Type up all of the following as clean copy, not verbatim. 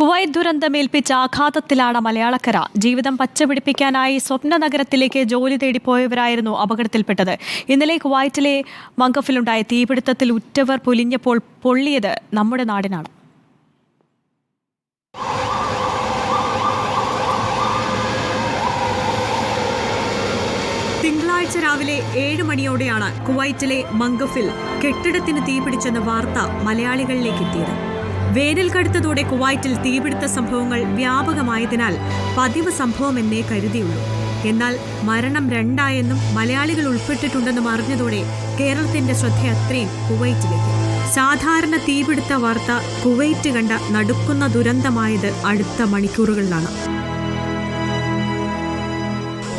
Kuwait ദുരന്തമേൽപ്പിച്ച ആഘാതത്തിലാണ് മലയാളക്കര. ജീവിതം പച്ചപിടിപ്പിക്കാനായി സ്വപ്ന നഗരത്തിലേക്ക് ജോലി തേടിപ്പോയവരായിരുന്നു അപകടത്തിൽപ്പെട്ടത്. ഇന്നലെ കുവൈറ്റിലെ മംഗഫിലുണ്ടായ തീപിടുത്തത്തിൽ ഉറ്റവർ പൊലിഞ്ഞപ്പോൾ പൊള്ളിയത് നമ്മുടെ നാടിനാണ്. തിങ്കളാഴ്ച രാവിലെ 7 മണിയോടെയാണ് കുവൈറ്റിലെ മംഗഫിൽ കെട്ടിടത്തിന് തീപിടിച്ചെന്ന വാർത്ത മലയാളികളിലേക്ക് എത്തിയത്. വേനൽ കടുത്തതോടെ കുവൈറ്റിൽ തീപിടുത്ത സംഭവങ്ങൾ വ്യാപകമായതിനാൽ പതിവ് സംഭവമെന്നേ കരുതിയുള്ളൂ. എന്നാൽ മരണം 2 മലയാളികൾ ഉൾപ്പെട്ടിട്ടുണ്ടെന്നും അറിഞ്ഞതോടെ കേരളത്തിന്റെ ശ്രദ്ധ അത്രയും കുവൈറ്റിലേക്ക്. സാധാരണ തീപിടുത്ത വാർത്ത കുവൈറ്റ് കണ്ട നടുക്കുന്ന ദുരന്തമായത് അടുത്ത മണിക്കൂറുകളിലാണ്.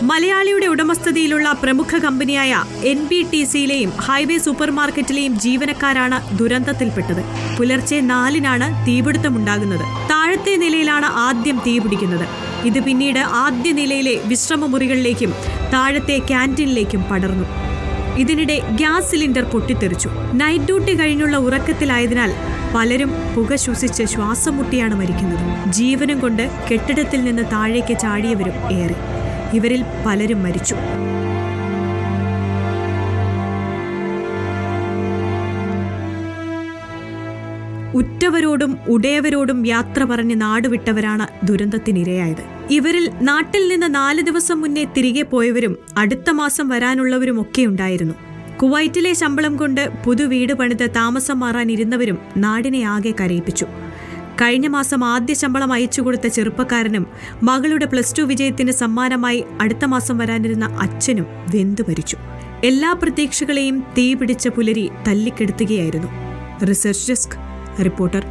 മലയാളിയുടെ ഉടമസ്ഥതയിലുള്ള പ്രമുഖ കമ്പനിയായ NBTCയിലെയും ഹൈവേ സൂപ്പർ മാർക്കറ്റിലെയും ജീവനക്കാരാണ് ദുരന്തത്തിൽപ്പെട്ടത്. പുലർച്ചെ 4-നാണ് തീപിടുത്തമുണ്ടാകുന്നത്. താഴത്തെ നിലയിലാണ് ആദ്യം തീപിടിക്കുന്നത്. ഇത് പിന്നീട് ആദ്യ നിലയിലെ വിശ്രമമുറികളിലേക്കും താഴത്തെ ക്യാൻറ്റീനിലേക്കും പടർന്നു. ഇതിനിടെ ഗ്യാസ് സിലിണ്ടർ പൊട്ടിത്തെറിച്ചു. നൈറ്റ് ഡ്യൂട്ടി കഴിഞ്ഞുള്ള ഉറക്കത്തിലായതിനാൽ പലരും പുക ശ്വസിച്ച് ശ്വാസം മുട്ടിയാണ് മരിക്കുന്നത്. ജീവനും കൊണ്ട് കെട്ടിടത്തിൽ നിന്ന് താഴേക്ക് ചാടിയവരും ഏറെ. ഇവരിൽ പലരും മരിച്ചു. ഉറ്റവരോടും ഉടയവരോടും യാത്ര പറഞ്ഞ് നാടുവിട്ടവരാണ് ദുരന്തത്തിനിരയായത്. ഇവരിൽ നാട്ടിൽ നിന്ന് 4 ദിവസം മുന്നേ തിരികെ പോയവരും അടുത്ത മാസം വരാനുള്ളവരുമൊക്കെ ഉണ്ടായിരുന്നു. കുവൈറ്റിലെ ശമ്പളം കൊണ്ട് പുതുവീട് പണിത് താമസം മാറാനിരുന്നവരും നാടിനെ ആകെ കരയിപ്പിച്ചു. കഴിഞ്ഞ മാസം ആദ്യ ശമ്പളം അയച്ചുകൊടുത്ത ചെറുപ്പക്കാരനും മകളുടെ +2 വിജയത്തിന് സമ്മാനമായി അടുത്ത മാസം വരാനിരുന്ന അച്ഛനും വെന്തുമരിച്ചു. എല്ലാ പ്രതീക്ഷകളെയും തീപിടിച്ച പുലരി തല്ലിക്കെടുത്തുകയായിരുന്നു. Research desk, reporter.